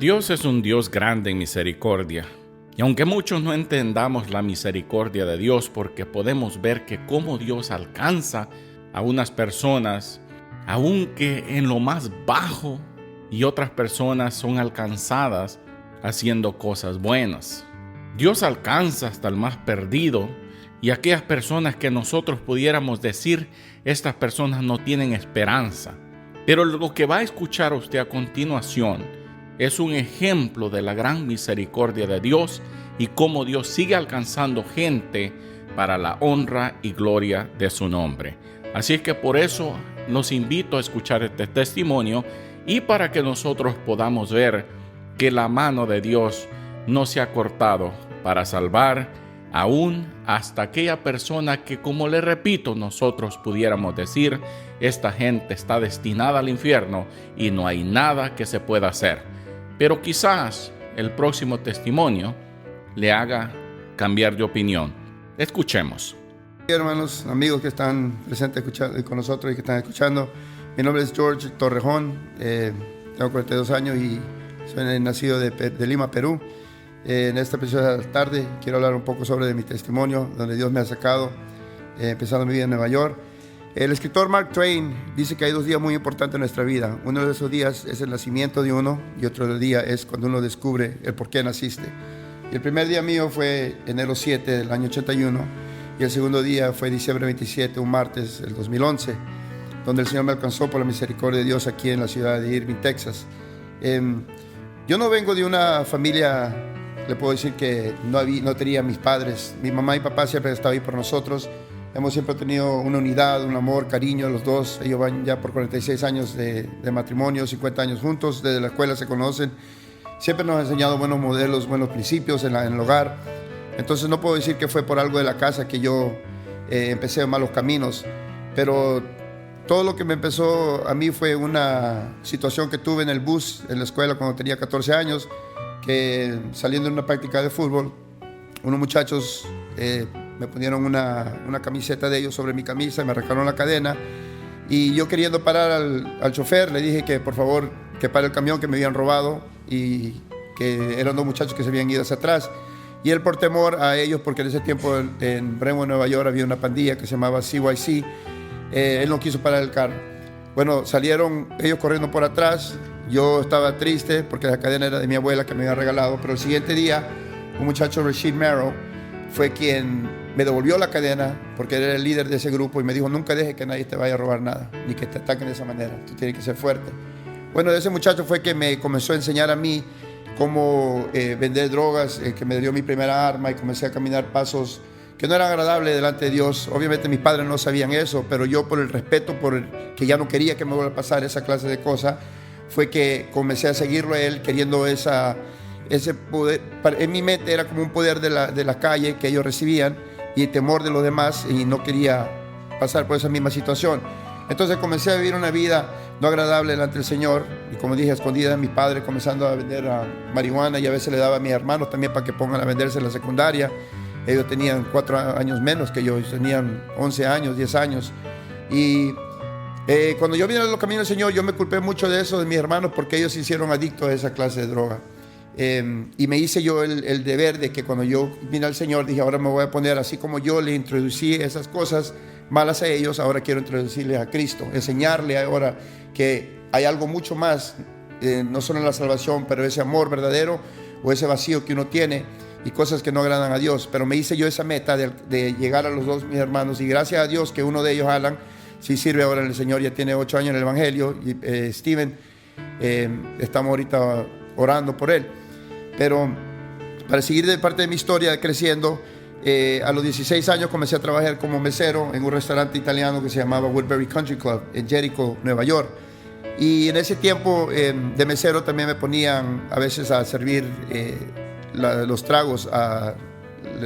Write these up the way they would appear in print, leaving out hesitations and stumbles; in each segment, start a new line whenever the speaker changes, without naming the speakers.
Dios es un Dios grande en misericordia. Y aunque muchos no entendamos la misericordia de Dios, porque podemos ver que cómo Dios alcanza a unas personas, aunque en lo más bajo, y otras personas son alcanzadas haciendo cosas buenas. Dios alcanza hasta el más perdido, y aquellas personas que nosotros pudiéramos decir, estas personas no tienen esperanza. Pero lo que va a escuchar usted a continuación es un ejemplo de la gran misericordia de Dios y cómo Dios sigue alcanzando gente para la honra y gloria de su nombre. Así es que por eso los invito a escuchar este testimonio y para que nosotros podamos ver que la mano de Dios no se ha cortado para salvar aún hasta aquella persona que, como le repito, nosotros pudiéramos decir, esta gente está destinada al infierno y no hay nada que se pueda hacer. Pero quizás el próximo testimonio le haga cambiar de opinión. Escuchemos.
Hermanos, amigos que están presentes con nosotros y que están escuchando, mi nombre es George Torrejón, tengo 42 años y soy nacido de Lima, Perú. En esta preciosa tarde quiero hablar un poco sobre mi testimonio, donde Dios me ha sacado, empezando mi vida en Nueva York. El escritor Mark Twain dice que hay dos días muy importantes en nuestra vida. Uno de esos días es el nacimiento de uno y otro día es cuando uno descubre el por qué naciste. Y el primer día mío fue enero 7 del año 81 y el segundo día fue diciembre 27, un martes del 2011, donde el Señor me alcanzó por la misericordia de Dios aquí en la ciudad de Irving, Texas. Yo no vengo de una familia, le puedo decir que no tenía mis padres. Mi mamá y papá siempre han estado ahí por nosotros. Hemos siempre tenido una unidad, un amor, cariño, los dos. Ellos van ya por 46 años de matrimonio, 50 años juntos, desde la escuela se conocen. Siempre nos han enseñado buenos modelos, buenos principios en el hogar. Entonces no puedo decir que fue por algo de la casa que yo empecé en malos caminos, pero todo lo que me empezó a mí fue una situación que tuve en el bus, en la escuela cuando tenía 14 años, que saliendo de una práctica de fútbol, unos muchachos me pusieron una camiseta de ellos sobre mi camisa, me arrancaron la cadena y yo queriendo parar al chofer le dije que por favor que pare el camión que me habían robado y que eran dos muchachos que se habían ido hacia atrás y él por temor a ellos, porque en ese tiempo en Brentwood, Nueva York había una pandilla que se llamaba CYC, él no quiso parar el carro. Bueno, salieron ellos corriendo por atrás, yo estaba triste porque la cadena era de mi abuela que me había regalado, pero el siguiente día un muchacho, Rashid Merrill, fue quien me devolvió la cadena porque él era el líder de ese grupo y me dijo: nunca deje que nadie te vaya a robar nada, ni que te ataquen de esa manera, tú tienes que ser fuerte. Bueno, ese muchacho fue que me comenzó a enseñar a mí cómo vender drogas, que me dio mi primera arma y comencé a caminar pasos que no eran agradables delante de Dios. Obviamente mis padres no sabían eso, pero yo por el respeto, que ya no quería que me vuelva a pasar esa clase de cosas, fue que comencé a seguirlo a él, queriendo ese poder. En mi mente era como un poder de la calle que ellos recibían y el temor de los demás, y no quería pasar por esa misma situación. Entonces comencé a vivir una vida no agradable delante del Señor y, como dije, escondida de mis padres, comenzando a vender marihuana, y a veces le daba a mis hermanos también para que pongan a venderse en la secundaria. Ellos tenían 4 años menos que yo, ellos tenían 11 años, 10 años. Y cuando yo vine a los caminos del Señor, yo me culpé mucho de eso, de mis hermanos, porque ellos se hicieron adictos a esa clase de droga. Y me hice yo el deber de que cuando yo vine al Señor, dije: ahora me voy a poner, así como yo le introducí esas cosas malas a ellos, ahora quiero introducirles a Cristo, enseñarle ahora que hay algo mucho más, no solo en la salvación, pero ese amor verdadero o ese vacío que uno tiene y cosas que no agradan a Dios. Pero me hice yo esa meta de llegar a los dos mis hermanos, y gracias a Dios que uno de ellos, Alan, sí sirve ahora en el Señor, ya tiene 8 años en el Evangelio, y Steven, estamos ahorita orando por él. Pero para seguir de parte de mi historia creciendo, a los 16 años comencé a trabajar como mesero en un restaurante italiano que se llamaba Woodbury Country Club en Jericho, Nueva York. Y en ese tiempo de mesero también me ponían a veces a servir los tragos a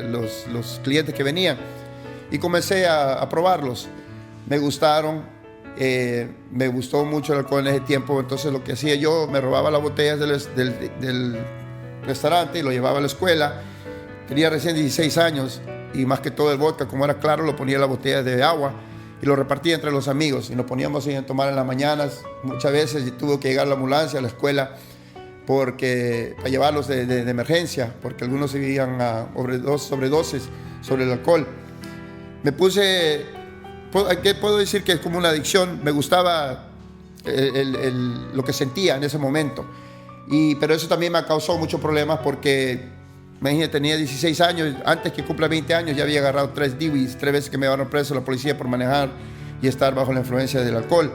los clientes que venían, y comencé a probarlos. Me gustaron, me gustó mucho el alcohol en ese tiempo. Entonces lo que hacía yo, me robaba las botellas del restaurante y lo llevaba a la escuela. Tenía recién 16 años y más que todo el vodka, como era claro, lo ponía en las botellas de agua y lo repartía entre los amigos, y nos poníamos a tomar en las mañanas. Muchas veces tuvo que llegar la ambulancia a la escuela para llevarlos de emergencia, porque algunos se vivían a sobredosis sobre el alcohol. Me puse, ¿qué puedo decir? Que es como una adicción. Me gustaba lo que sentía en ese momento. Pero eso también me causó muchos problemas porque, imagínate, tenía 16 años. Antes que cumpla 20 años ya había agarrado 3 DWIs, 3 veces que me llevaron preso la policía por manejar y estar bajo la influencia del alcohol.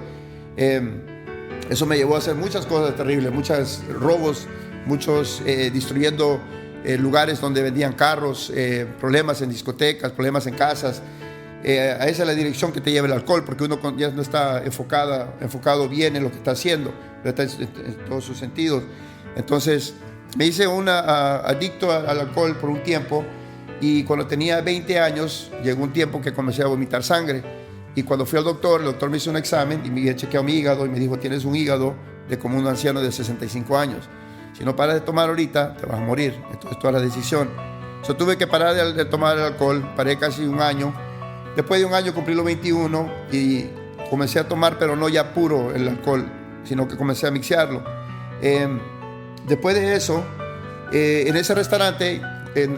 Eso me llevó a hacer muchas cosas terribles, muchos robos, destruyendo lugares donde vendían carros, problemas en discotecas, problemas en casas. Esa es la dirección que te lleva el alcohol, porque uno ya no está enfocado bien en lo que está haciendo, en todos sus sentidos. Entonces me hice adicto al alcohol por un tiempo, y cuando tenía 20 años llegó un tiempo que comencé a vomitar sangre. Y cuando fui al doctor, el doctor me hizo un examen y me chequeó mi hígado y me dijo: tienes un hígado de como un anciano de 65 años. Si no paras de tomar ahorita, te vas a morir. Entonces, toda la decisión. Tuve que parar de tomar el alcohol. Paré casi un año. Después de un año cumplí los 21 y comencé a tomar, pero no ya puro el alcohol, sino que comencé a mixearlo. Después de eso, en ese restaurante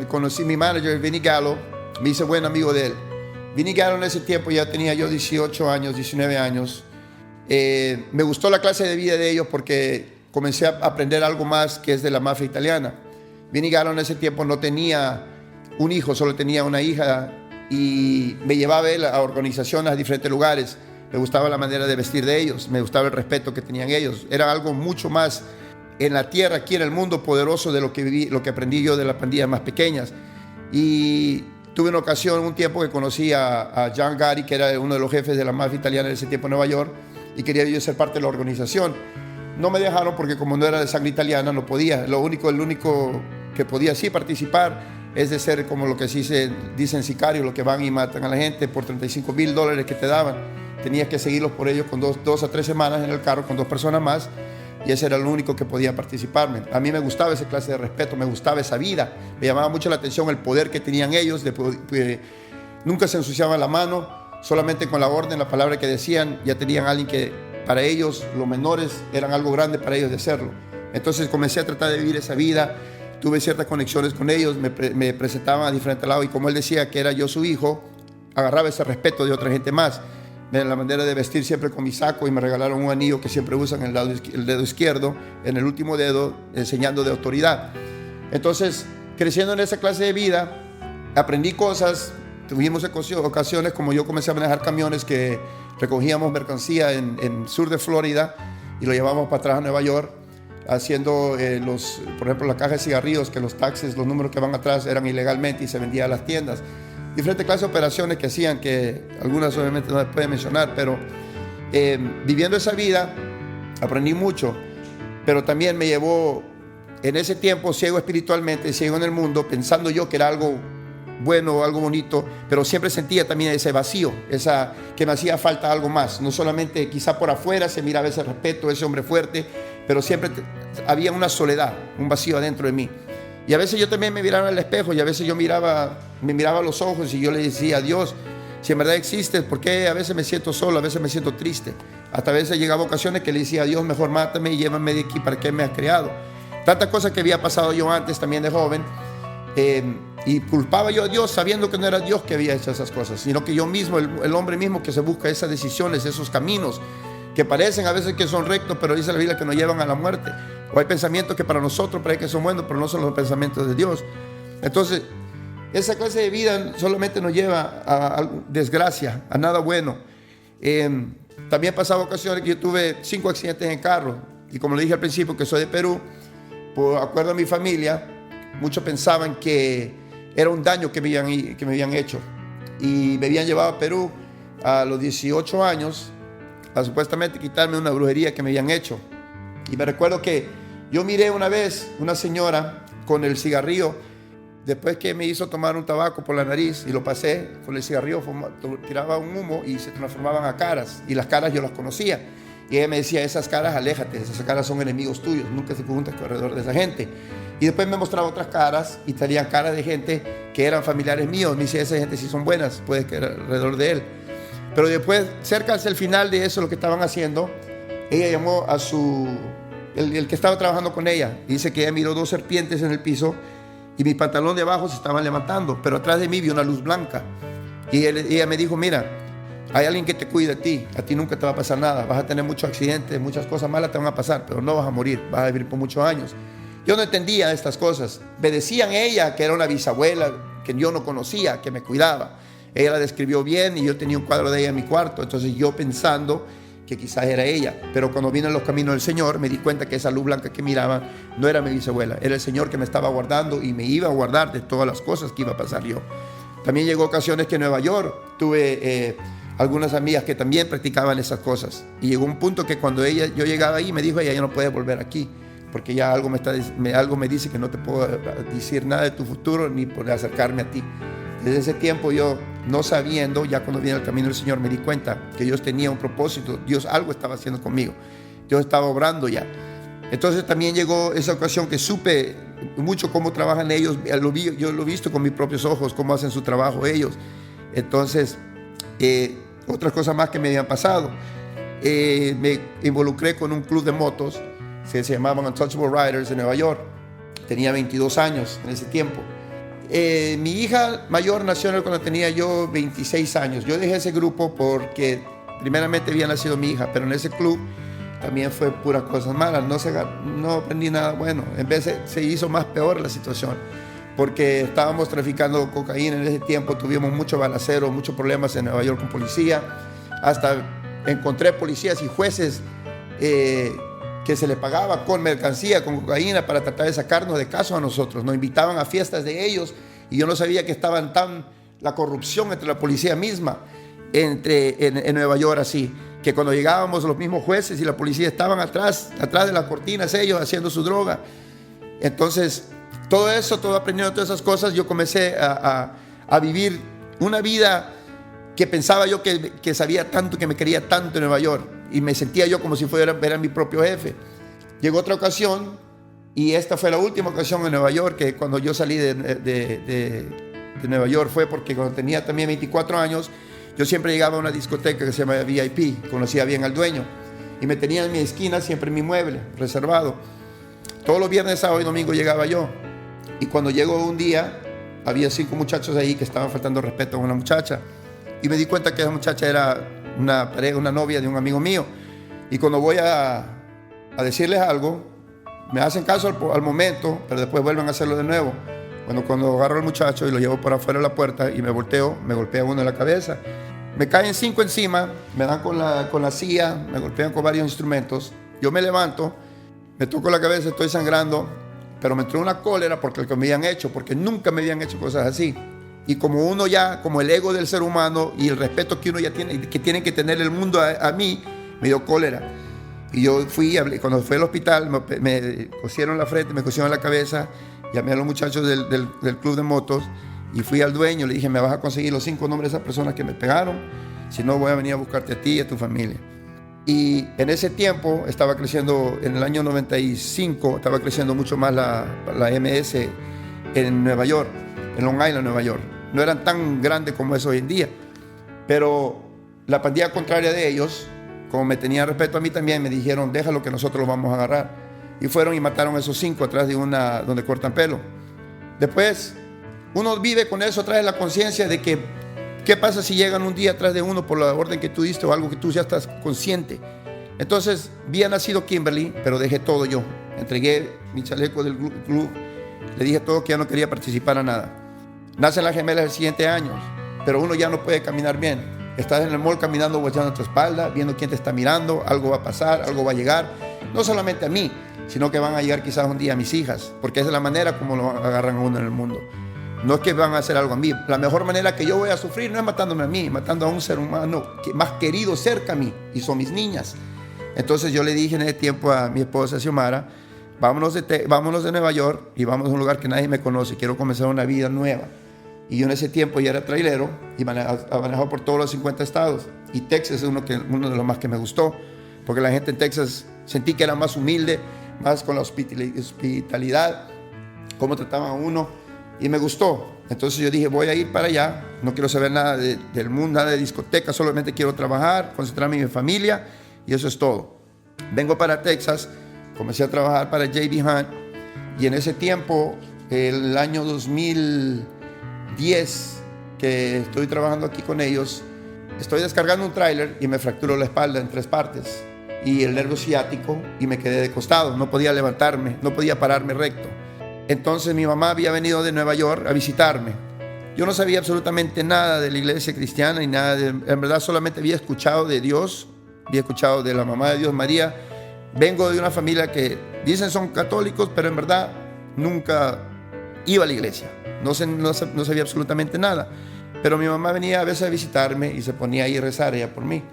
conocí a mi manager, Vinny Gallo. Me hice buen amigo de él. Vinny Gallo en ese tiempo ya tenía yo 18 años, 19 años. Me gustó la clase de vida de ellos porque comencé a aprender algo más que es de la mafia italiana. Vinny Gallo en ese tiempo no tenía un hijo, solo tenía una hija, y me llevaba él a organizaciones a diferentes lugares. Me gustaba la manera de vestir de ellos, me gustaba el respeto que tenían ellos. Era algo mucho más en la tierra, aquí en el mundo, poderoso de lo que viví, lo que aprendí yo de las pandillas más pequeñas. Y tuve una ocasión, un tiempo, que conocí a John Gotti, que era uno de los jefes de la mafia italiana en ese tiempo en Nueva York, y quería yo ser parte de la organización. No me dejaron porque como no era de sangre italiana no podía. El único que podía sí participar es de ser como lo que sí se dicen sicarios, los que van y matan a la gente por $35,000 que te daban. Tenías que seguirlos por ellos con 2 a 3 semanas en el carro con 2 personas más, y ese era el único que podía participarme. A mí me gustaba esa clase de respeto, me gustaba esa vida, me llamaba mucho la atención el poder que tenían ellos, nunca se ensuciaban la mano, solamente con la orden, la palabra que decían, ya tenían a alguien que para ellos, los menores, eran algo grande para ellos de hacerlo. Entonces comencé a tratar de vivir esa vida, tuve ciertas conexiones con ellos, me presentaban a diferentes lados, y como él decía que era yo su hijo, agarraba ese respeto de otra gente más. La manera de vestir siempre con mi saco, y me regalaron un anillo que siempre usan en el dedo izquierdo, en el último dedo, enseñando de autoridad. Entonces, creciendo en esa clase de vida, aprendí cosas. Tuvimos ocasiones, como yo comencé a manejar camiones que recogíamos mercancía en sur de Florida y lo llevábamos para atrás a Nueva York, haciendo por ejemplo, la caja de cigarrillos, que los taxes, los números que van atrás eran ilegalmente y se vendían a las tiendas. Diferentes clases de operaciones que hacían, que algunas obviamente no se pueden mencionar, pero viviendo esa vida aprendí mucho, pero también me llevó en ese tiempo ciego espiritualmente, ciego en el mundo, pensando yo que era algo bueno, algo bonito, pero siempre sentía también ese vacío, que me hacía falta algo más. No solamente quizá por afuera se miraba ese respeto, ese hombre fuerte, pero siempre había una soledad, un vacío adentro de mí. Y a veces yo también me miraba al espejo, y a veces yo me miraba a los ojos, y yo le decía a Dios: si en verdad existes, ¿por qué a veces me siento solo, a veces me siento triste? Hasta a veces llegaba ocasiones que le decía a Dios: mejor mátame y llévame de aquí, ¿para qué me has creado? Tantas cosas que había pasado yo antes también de joven, y culpaba yo a Dios sabiendo que no era Dios que había hecho esas cosas, sino que yo mismo, el hombre mismo que se busca esas decisiones, esos caminos que parecen a veces que son rectos, pero dice la Biblia que nos llevan a la muerte. O hay pensamientos que para nosotros parece que son buenos, pero no son los pensamientos de Dios. Entonces, esa clase de vida solamente nos lleva a desgracia, a nada bueno. También pasaba ocasiones que yo tuve 5 accidentes en carro, y como le dije al principio que soy de Perú, por acuerdo a mi familia, muchos pensaban que era un daño que me habían hecho, y me habían llevado a Perú a los 18 años a supuestamente quitarme una brujería que me habían hecho. Y me recuerdo que yo miré una vez una señora con el cigarrillo, después que me hizo tomar un tabaco por la nariz y lo pasé con el cigarrillo, tiraba un humo y se transformaban a caras, y las caras yo las conocía, y ella me decía: esas caras, aléjate, esas caras son enemigos tuyos, nunca se juntas alrededor de esa gente. Y después me mostraba otras caras, y salían caras de gente que eran familiares míos. Me decía: esa gente sí son buenas, puede que era alrededor de él. Pero después, cerca hacia el final de eso, lo que estaban haciendo, ella llamó a su el que estaba trabajando con ella. Dice que ella miró 2 serpientes en el piso y mi pantalón de abajo se estaban levantando, pero atrás de mí vi una luz blanca. Y ella me dijo, mira, hay alguien que te cuida a ti nunca te va a pasar nada, vas a tener muchos accidentes, muchas cosas malas te van a pasar, pero no vas a morir, vas a vivir por muchos años. Yo no entendía estas cosas. Me decían ella que era una bisabuela que yo no conocía, que me cuidaba. Ella la describió bien y yo tenía un cuadro de ella en mi cuarto, entonces yo pensando que quizás era ella, pero cuando vine en los caminos del Señor me di cuenta que esa luz blanca que miraba no era mi bisabuela, era el Señor que me estaba guardando y me iba a guardar de todas las cosas que iba a pasar yo. También llegó ocasiones que en Nueva York tuve algunas amigas que también practicaban esas cosas y llegó un punto que cuando yo llegaba ahí me dijo, ella ya no puede volver aquí porque ya algo me dice que no te puedo decir nada de tu futuro ni poder acercarme a ti. Desde ese tiempo yo, no sabiendo, ya cuando vine al camino del Señor me di cuenta que Dios tenía un propósito, Dios algo estaba haciendo conmigo, Dios estaba obrando ya. Entonces también llegó esa ocasión que supe mucho cómo trabajan ellos, yo lo he visto con mis propios ojos, cómo hacen su trabajo ellos. Entonces, otras cosas más que me habían pasado, me involucré con un club de motos que se llamaban Untouchable Riders en Nueva York. Tenía 22 años en ese tiempo. Mi hija mayor nació cuando tenía yo 26 años. Yo dejé ese grupo porque primeramente había nacido mi hija, pero en ese club también fue puras cosas malas. No aprendí nada bueno. En vez se hizo más peor la situación porque estábamos traficando cocaína en ese tiempo. Tuvimos mucho balacero, muchos problemas en Nueva York con policía. Hasta encontré policías y jueces que se le pagaba con mercancía, con cocaína, para tratar de sacarnos de caso a nosotros. Nos invitaban a fiestas de ellos y yo no sabía que estaban la corrupción entre la policía misma en Nueva York, así que cuando llegábamos los mismos jueces y la policía estaban atrás de las cortinas ellos haciendo su droga. Entonces todo aprendiendo todas esas cosas, yo comencé a vivir una vida que pensaba yo que sabía tanto, que me quería tanto en Nueva York, y me sentía yo como si fuera mi propio jefe. Llegó otra ocasión, y esta fue la última ocasión en Nueva York, que cuando yo salí de Nueva York fue porque cuando tenía también 24 años, yo siempre llegaba a una discoteca que se llama VIP, conocía bien al dueño, y me tenía en mi esquina siempre en mi mueble, reservado. Todos los viernes, sábado y domingo llegaba yo, y cuando llegó un día, había 5 muchachos ahí que estaban faltando respeto a una muchacha, y me di cuenta que esa muchacha era una novia de un amigo mío. Y cuando voy a decirles algo, me hacen caso al momento, pero después vuelven a hacerlo de nuevo. Cuando agarro al muchacho y lo llevo por afuera de la puerta y me volteo, me golpea uno en la cabeza. Me caen 5 encima, me dan con la silla, me golpean con varios instrumentos. Yo me levanto, me toco la cabeza, estoy sangrando, pero me entró una cólera porque me habían hecho, porque nunca me habían hecho cosas así. Y como el ego del ser humano y el respeto que uno ya tiene, que tiene que tener el mundo a mí, me dio cólera. Y yo cuando fui al hospital, me cosieron la frente, me cosieron la cabeza, llamé a los muchachos del club de motos y fui al dueño, le dije, me vas a conseguir los 5 nombres de esas personas que me pegaron, si no voy a venir a buscarte a ti y a tu familia. Y en ese tiempo estaba creciendo, en el año 95, estaba creciendo mucho más la MS en Nueva York, en Long Island, Nueva York. No eran tan grandes como es hoy en día, pero la pandilla contraria de ellos, como me tenían respeto a mí también, me dijeron, déjalo que nosotros lo vamos a agarrar. Y fueron y mataron a esos 5 atrás de donde cortan pelo. Después, uno vive con eso, trae la conciencia de que, ¿qué pasa si llegan un día atrás de uno por la orden que tú diste o algo que tú ya estás consciente? Entonces, había nacido Kimberly, pero dejé todo yo. Entregué mi chaleco del club, le dije todo que ya no quería participar a nada. Nacen las gemelas el siguiente año, pero uno ya no puede caminar bien. Estás en el mall caminando, volteando a tu espalda, viendo quién te está mirando, algo va a pasar, algo va a llegar. No solamente a mí, sino que van a llegar quizás un día a mis hijas, porque esa es la manera como lo agarran a uno en el mundo. No es que van a hacer algo a mí. La mejor manera que yo voy a sufrir no es matándome a mí, matando a un ser humano más querido cerca a mí, y son mis niñas. Entonces yo le dije en ese tiempo a mi esposa Xiomara, vámonos de Nueva York y vamos a un lugar que nadie me conoce, quiero comenzar una vida nueva. Y yo en ese tiempo ya era trailero y manejado por todos los 50 estados. Y Texas es uno de los más que me gustó, porque la gente en Texas sentí que era más humilde, más con la hospitalidad, cómo trataban a uno, y me gustó. Entonces yo dije, voy a ir para allá, no quiero saber nada del mundo, nada de discoteca, solamente quiero trabajar, concentrarme en mi familia, y eso es todo. Vengo para Texas comencé a trabajar para J.B. Hunt, y en ese tiempo, el año 2010, que estoy trabajando aquí con ellos, estoy descargando un tráiler y me fracturó la espalda en 3 partes y el nervio ciático, y me quedé de costado, no podía levantarme, no podía pararme recto. Entonces mi mamá había venido de Nueva York a visitarme. Yo no sabía absolutamente nada de la iglesia cristiana y nada en verdad solamente había escuchado de Dios, había escuchado de la mamá de Dios, María. Vengo de una familia que dicen son católicos, pero en verdad nunca iba a la iglesia, no sabía absolutamente nada. Pero mi mamá venía a veces a visitarme y se ponía ahí a rezar ella por mí.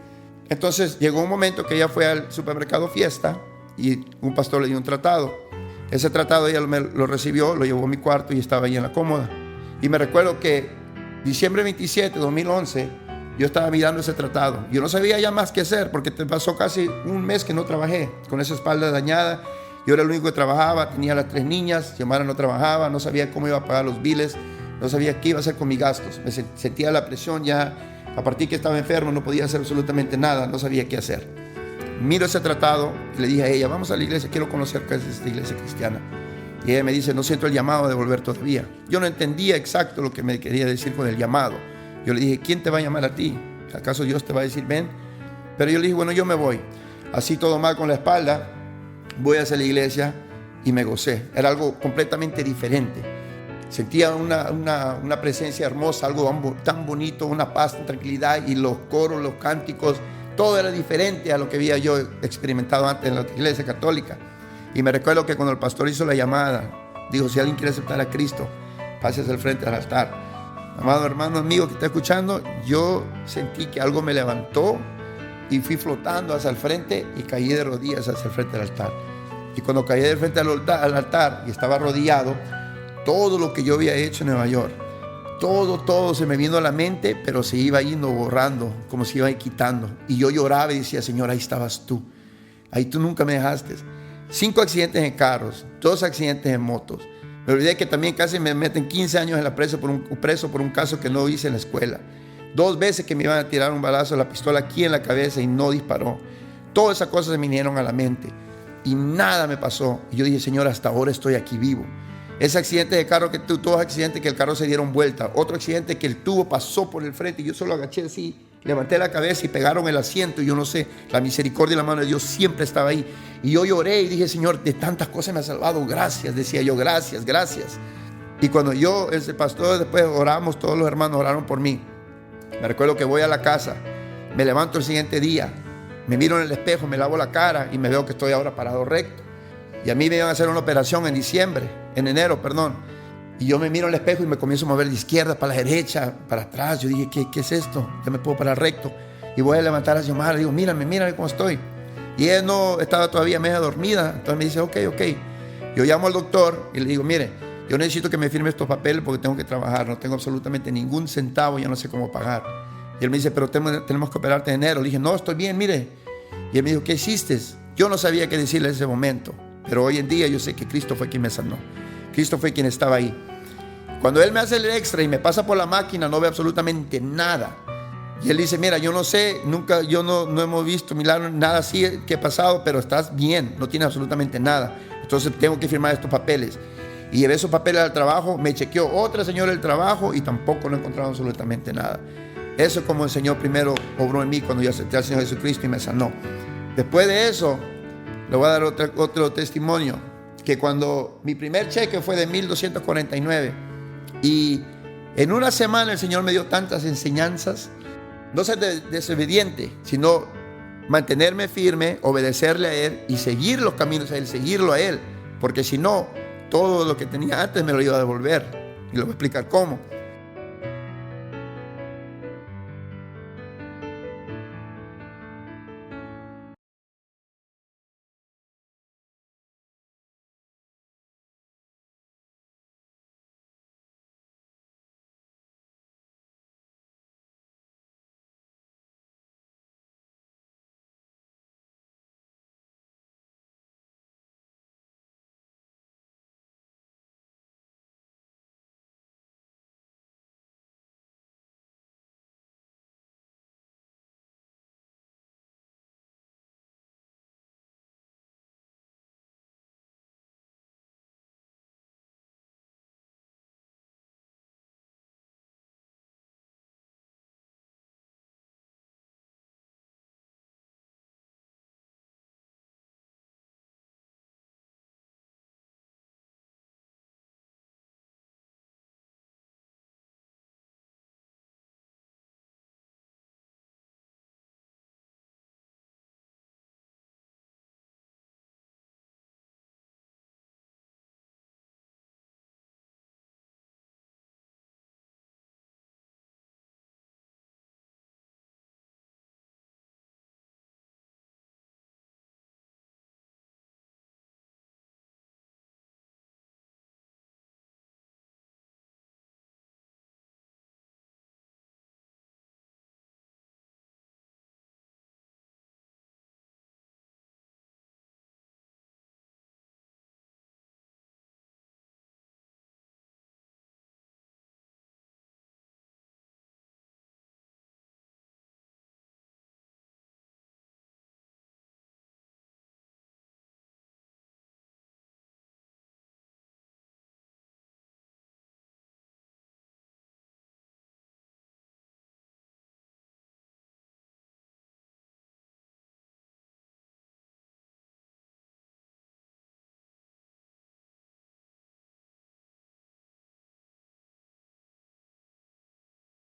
Entonces llegó un momento que ella fue al supermercado Fiesta y un pastor le dio un tratado. Ese tratado ella lo recibió, lo llevó a mi cuarto y estaba ahí en la cómoda. Y me recuerdo que diciembre 27 de 2011 yo estaba mirando ese tratado. Yo no sabía ya más qué hacer porque te pasó casi un mes que no trabajé con esa espalda dañada. Yo era el único que trabajaba, tenía las 3 niñas, Xiomara no trabajaba, no sabía cómo iba a pagar los biles, no sabía qué iba a hacer con mis gastos. Me sentía la presión ya. A partir que estaba enfermo no podía hacer absolutamente nada, no sabía qué hacer. Miro ese tratado y le dije a ella, vamos a la iglesia, quiero conocer qué es esta iglesia cristiana. Y ella me dice, no siento el llamado de volver todavía. Yo no entendía exacto lo que me quería decir con el llamado. Yo le dije, ¿quién te va a llamar a ti? ¿Acaso Dios te va a decir, ven? Pero yo le dije, bueno, yo me voy. Así todo mal con la espalda, voy hacia la iglesia y me gocé. Era algo completamente diferente. Sentía una presencia hermosa, algo tan bonito, una paz, una tranquilidad, y los coros, los cánticos, todo era diferente a lo que había yo experimentado antes en la iglesia católica. Y me recuerdo que cuando el pastor hizo la llamada, dijo, si alguien quiere aceptar a Cristo, pase hacia el frente del altar. Amado hermano, amigo que está escuchando, yo sentí que algo me levantó y fui flotando hacia el frente y caí de rodillas hacia el frente del altar. Y cuando caí de frente al altar y estaba arrodillado, todo lo que yo había hecho en Nueva York, todo se me vino a la mente, pero se iba yendo borrando, como se iba quitando. Y yo lloraba y decía, Señor, ahí estabas tú. Ahí tú nunca me dejaste. 5 accidentes en carros, 2 accidentes en motos. Me olvidé que también casi me meten 15 años en la preso por un caso que no hice en la escuela. 2 veces que me iban a tirar un balazo de la pistola aquí en la cabeza y no disparó. Todas esas cosas se me vinieron a la mente y nada me pasó. Y yo dije, Señor, hasta ahora estoy aquí vivo. Ese accidente de carro que tuvo, 2 accidentes que el carro se dieron vuelta, otro accidente que el tubo pasó por el frente y yo solo agaché así, levanté la cabeza y pegaron el asiento. Y yo no sé, la misericordia y la mano de Dios siempre estaba ahí. Y yo lloré y dije, Señor, de tantas cosas me has salvado, gracias, decía yo, gracias. Y cuando yo, ese pastor, después oramos, todos los hermanos oraron por mí. Me recuerdo que voy a la casa, me levanto el siguiente día, me miro en el espejo, me lavo la cara y me veo que estoy ahora parado recto. Y a mí me iban a hacer una operación en enero. Y yo me miro en el espejo y me comienzo a mover de izquierda para la derecha, para atrás. Yo dije, ¿qué es esto? Ya me puedo parar recto. Y voy a levantar a Xiomara, digo, mírame cómo estoy. Y ella no estaba todavía media dormida. Entonces me dice, ok. Yo llamo al doctor y le digo, mire, yo necesito que me firme estos papeles porque tengo que trabajar. No tengo absolutamente ningún centavo, ya no sé cómo pagar. Y él me dice, pero tenemos que operarte en enero. Le dije, no, estoy bien, mire. Y él me dijo, ¿qué hiciste? Yo no sabía qué decirle en ese momento. Pero hoy en día yo sé que Cristo fue quien me sanó. Cristo fue quien estaba ahí. Cuando Él me hace el extra y me pasa por la máquina, no ve absolutamente nada. Y Él dice, mira, yo no sé, yo no hemos visto milagros, nada así que ha pasado, pero estás bien, no tienes absolutamente nada. Entonces tengo que firmar estos papeles. Y llevé esos papeles al trabajo, me chequeó otra señora del trabajo y tampoco no encontraron absolutamente nada. Eso es como el Señor primero obró en mí cuando yo acepté al Señor Jesucristo y me sanó. Después de eso, le voy a dar otro testimonio, que cuando mi primer cheque fue de $1,249 y en una semana el Señor me dio tantas enseñanzas, no ser desobediente, sino mantenerme firme, obedecerle a Él y seguir los caminos a Él, seguirlo a Él, porque si no, todo lo que tenía antes me lo iba a devolver. Y le voy a explicar cómo.